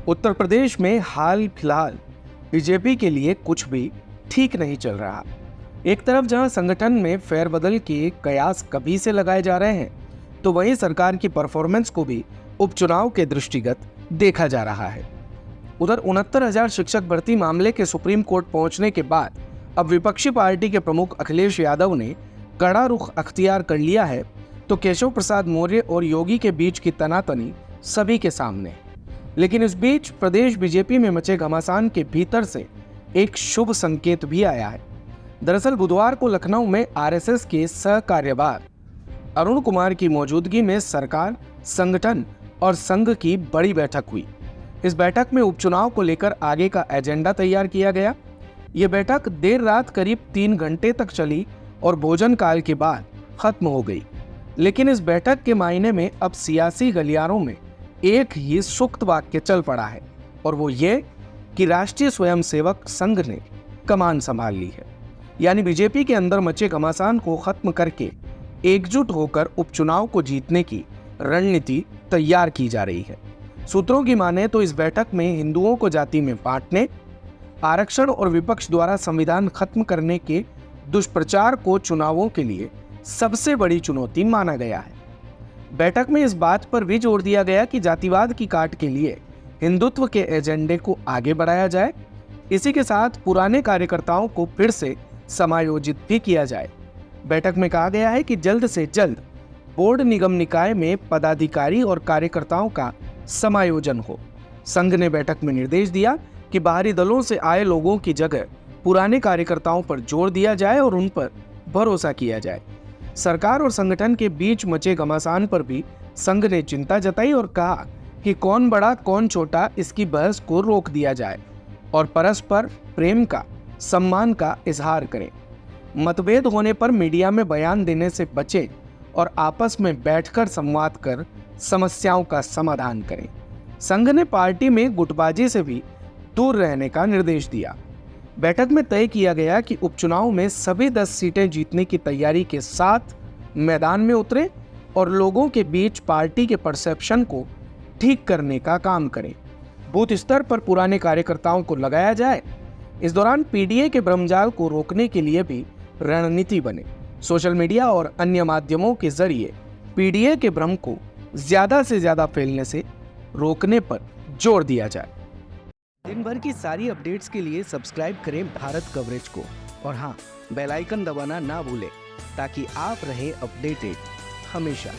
उत्तर प्रदेश में हाल फिलहाल बीजेपी के लिए कुछ भी ठीक नहीं चल रहा। एक तरफ जहां संगठन में फेरबदल के कयास कभी से लगाए जा रहे हैं, तो वहीं सरकार की परफॉर्मेंस को भी उपचुनाव के दृष्टिगत देखा जा रहा है। उधर 69,000 शिक्षक भर्ती मामले के सुप्रीम कोर्ट पहुंचने के बाद अब विपक्षी पार्टी के प्रमुख अखिलेश यादव ने कड़ा रुख अख्तियार कर लिया है, तो केशव प्रसाद मौर्य और योगी के बीच की तनातनी सभी के सामने। लेकिन इस बीच प्रदेश बीजेपी में मचे घमासान के भीतर से एक शुभ संकेत भी आया है। दरअसल बुधवार को लखनऊ में आरएसएस के सहकार्यवाह अरुण कुमार की मौजूदगी में सरकार, संगठन और संघ की बड़ी बैठक हुई। इस बैठक में उपचुनाव को लेकर आगे का एजेंडा तैयार किया गया। यह बैठक देर रात करीब 3 घंटे तक चली और भोजन काल के बाद खत्म हो गई। लेकिन इस बैठक के मायने में अब सियासी गलियारों में एक ही सुक्त वाक्य चल पड़ा है, और वो ये कि राष्ट्रीय स्वयंसेवक संघ ने कमान संभाल ली है। यानी बीजेपी के अंदर मचे घमासान को खत्म करके एकजुट होकर उपचुनाव को जीतने की रणनीति तैयार की जा रही है। सूत्रों की माने तो इस बैठक में हिंदुओं को जाति में बांटने, आरक्षण और विपक्ष द्वारा संविधान खत्म करने के दुष्प्रचार को चुनावों के लिए सबसे बड़ी चुनौती माना गया है। बैठक में इस बात पर भी जोर दिया गया कि जातिवाद की काट के लिए हिंदुत्व के एजेंडे को आगे बढ़ाया जाए। इसी के साथ पुराने कार्यकर्ताओं को फिर से समायोजित भी किया जाए। बैठक में कहा गया है कि जल्द से जल्द बोर्ड निगम निकाय में पदाधिकारी और कार्यकर्ताओं का समायोजन हो। संघ ने बैठक में निर्देश दिया कि बाहरी दलों से आए लोगों की जगह पुराने कार्यकर्ताओं पर जोर दिया जाए और उन पर भरोसा किया जाए। सरकार और संगठन के बीच मचे घमासान पर भी संघ ने चिंता जताई और कहा कि कौन बड़ा कौन छोटा, इसकी बहस को रोक दिया जाए और परस्पर प्रेम का, सम्मान का इजहार करें। मतभेद होने पर मीडिया में बयान देने से बचें और आपस में बैठकर संवाद कर समस्याओं का समाधान करें। संघ ने पार्टी में गुटबाजी से भी दूर रहने का निर्देश दिया। बैठक में तय किया गया कि उपचुनाव में सभी 10 सीटें जीतने की तैयारी के साथ मैदान में उतरे और लोगों के बीच पार्टी के परसेप्शन को ठीक करने का काम करें। बूथ स्तर पर पुराने कार्यकर्ताओं को लगाया जाए। इस दौरान पीडीए के भ्रमजाल को रोकने के लिए भी रणनीति बने। सोशल मीडिया और अन्य माध्यमों के जरिए पीडीए के भ्रम को ज्यादा से ज्यादा फैलने से रोकने पर जोर दिया जाए। दिन भर की सारी अपडेट्स के लिए सब्सक्राइब करें भारत कवरेज को, और हाँ, बेल आइकन दबाना ना भूलें ताकि आप रहें अपडेटेड हमेशा।